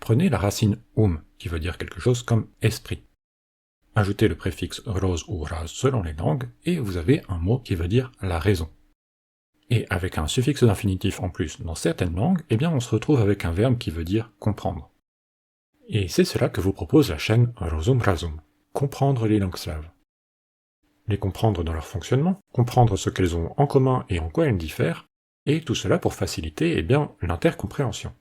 Prenez la racine qui veut dire quelque chose comme esprit. Ajoutez le préfixe roz ou raz selon les langues, et vous avez un mot qui veut dire la raison. Et avec un suffixe d'infinitif en plus dans certaines langues, eh bien on se retrouve avec un verbe qui veut dire comprendre. Et c'est cela que vous propose la chaîne Rozum Razum, comprendre les langues slaves. Les comprendre dans leur fonctionnement, comprendre ce qu'elles ont en commun et en quoi elles diffèrent, et tout cela pour faciliter l'intercompréhension.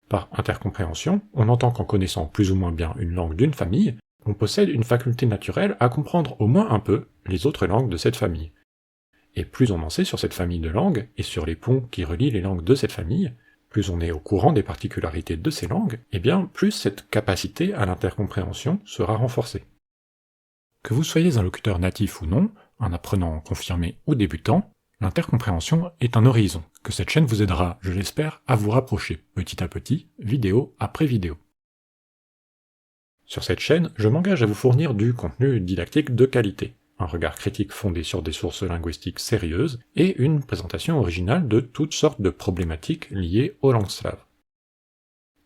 Par intercompréhension, on entend qu'en connaissant plus ou moins bien une langue d'une famille, on possède une faculté naturelle à comprendre au moins un peu les autres langues de cette famille. Et plus on en sait sur cette famille de langues, et sur les ponts qui relient les langues de cette famille, plus on est au courant des particularités de ces langues, et bien plus cette capacité à l'intercompréhension sera renforcée. Que vous soyez un locuteur natif ou non, un apprenant confirmé ou débutant, l'intercompréhension est un horizon que cette chaîne vous aidera, je l'espère, à vous rapprocher petit à petit, vidéo après vidéo. Sur cette chaîne, je m'engage à vous fournir du contenu didactique de qualité, un regard critique fondé sur des sources linguistiques sérieuses et une présentation originale de toutes sortes de problématiques liées aux langues slaves.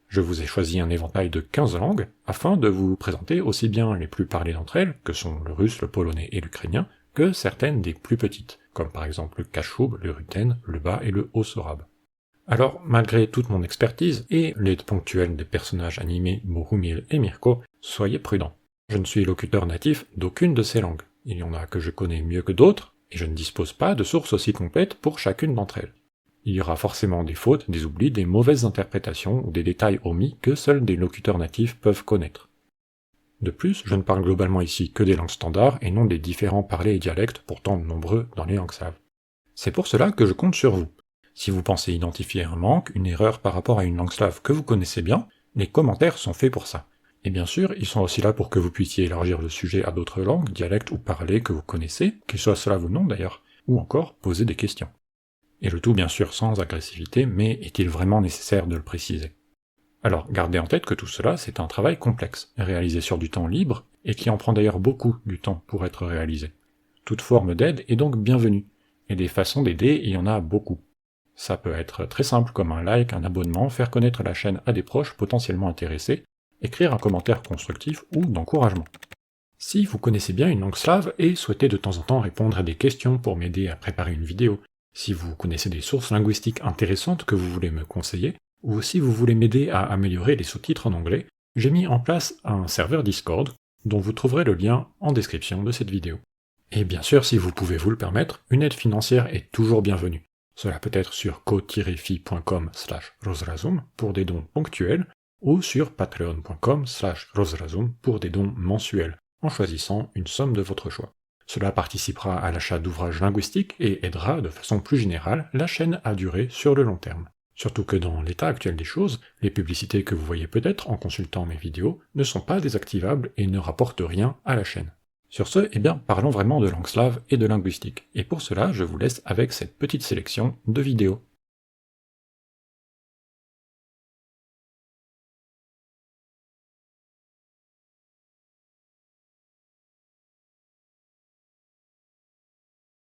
Je vous ai choisi un éventail de 15 langues afin de vous présenter aussi bien les plus parlées d'entre elles, que sont le russe, le polonais et l'ukrainien, que certaines des plus petites, comme par exemple le kashoub, le ruten, le bas et le haut sorabe. Alors, malgré toute mon expertise et l'aide ponctuelle des personnages animés Bohumil et Mirko, soyez prudents. Je ne suis locuteur natif d'aucune de ces langues. Il y en a que je connais mieux que d'autres, et je ne dispose pas de sources aussi complètes pour chacune d'entre elles. Il y aura forcément des fautes, des oublis, des mauvaises interprétations ou des détails omis que seuls des locuteurs natifs peuvent connaître. De plus, je ne parle globalement ici que des langues standards et non des différents parlers et dialectes pourtant nombreux dans les langues slaves. C'est pour cela que je compte sur vous. Si vous pensez identifier un manque, une erreur par rapport à une langue slave que vous connaissez bien, les commentaires sont faits pour ça. Et bien sûr, ils sont aussi là pour que vous puissiez élargir le sujet à d'autres langues, dialectes ou parlers que vous connaissez, qu'ils soient slaves ou non d'ailleurs, ou encore poser des questions. Et le tout bien sûr sans agressivité, mais est-il vraiment nécessaire de le préciser? Alors gardez en tête que tout cela c'est un travail complexe, réalisé sur du temps libre, et qui en prend d'ailleurs beaucoup du temps pour être réalisé. Toute forme d'aide est donc bienvenue, et des façons d'aider il y en a beaucoup. Ça peut être très simple comme un like, un abonnement, faire connaître la chaîne à des proches potentiellement intéressés, écrire un commentaire constructif ou d'encouragement. Si vous connaissez bien une langue slave et souhaitez de temps en temps répondre à des questions pour m'aider à préparer une vidéo, si vous connaissez des sources linguistiques intéressantes que vous voulez me conseiller, ou si vous voulez m'aider à améliorer les sous-titres en anglais, j'ai mis en place un serveur Discord, dont vous trouverez le lien en description de cette vidéo. Et bien sûr, si vous pouvez vous le permettre, une aide financière est toujours bienvenue. Cela peut être sur ko-fi.com/rozrazum pour des dons ponctuels, ou sur patreon.com/rozrazum pour des dons mensuels, en choisissant une somme de votre choix. Cela participera à l'achat d'ouvrages linguistiques et aidera de façon plus générale la chaîne à durer sur le long terme. Surtout que dans l'état actuel des choses, les publicités que vous voyez peut-être en consultant mes vidéos ne sont pas désactivables et ne rapportent rien à la chaîne. Sur ce, parlons vraiment de langue slave et de linguistique, et pour cela je vous laisse avec cette petite sélection de vidéos.